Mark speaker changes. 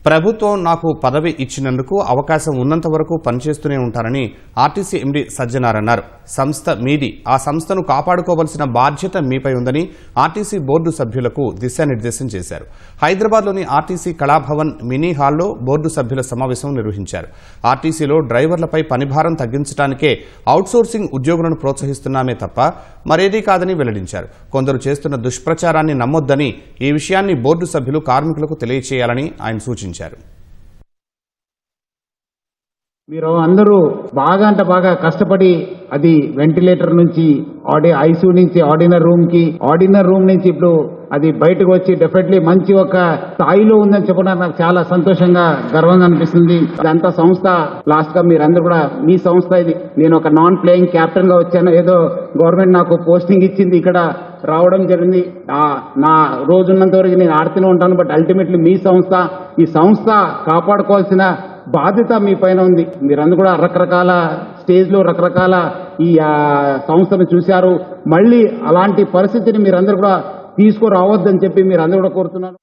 Speaker 1: ప్రభుత్వం నాకు పదవి ఇచ్చినందుకు అవకాశం ఉన్నంత వరకు పనిచేస్తూనే ఉంటారని ఆర్టీసీ ఎండీ సజ్జనార్ అన్నారు. సంస్థ మీది, ఆ సంస్థను కాపాడుకోవాల్సిన బాధ్యత మీపై ఉందని ఆర్టీసీ బోర్డు సభ్యులకు దిశానిర్దేశం చేశారు. హైదరాబాద్లోని ఆర్టీసీ కళాభవన్ మినీ హాల్లో బోర్డు సభ్యుల సమావేశం నిర్వహించారు. ఆర్టీసీలో డ్రైవర్లపై పనిభారం తగ్గించడానికే అవుట్సోర్సింగ్ ఉద్యోగులను ప్రోత్సహిస్తున్నామే తప్ప మరేదీ కాదని వెల్లడించారు. కొందరు చేస్తున్న దుష్ప్రచారాన్ని నమ్మొద్దని, ఈ విషయాన్ని బోర్డు సభ్యులు కార్మికులకు తెలియచేయాలని ఆయన సూచించారు.
Speaker 2: మీరు అందరూ బాగా అంటే బాగా కష్టపడి అది వెంటిలేటర్ నుంచి ఐసీయూ నుంచి ఆర్డినర్ రూమ్ నుంచి ఇప్పుడు అది బయటకు వచ్చి డెఫినెట్లీ మంచి ఒక స్థాయిలో ఉందని చెప్పడానికి నాకు చాలా సంతోషంగా గర్వంగా అనిపిస్తుంది. ఇదంతా సంస్థ లాస్ట్ గా మీరందరూ కూడా మీ సంస్థ ఇది. నేను ఒక నాన్ ప్లేయింగ్ కెప్టెన్ గా వచ్చాను. ఏదో గవర్నమెంట్ నాకు పోస్టింగ్ ఇచ్చింది, ఇక్కడ రావడం జరిగింది. నా రోజున్నంత వరకు నేను ఆడుతూనే ఉంటాను. బట్ అల్టిమేట్లీ మీ సంస్థ, ఈ సంస్థ కాపాడుకోవాల్సిన బాధ్యత మీ పైన ఉంది. మీరందరూ కూడా రకరకాల స్టేజ్లో రకరకాల ఈ సంస్థను చూశారు. మళ్ళీ అలాంటి పరిస్థితిని మీరందరూ కూడా తీసుకురావద్దని చెప్పి మీరందరూ కూడా కోరుతున్నారు.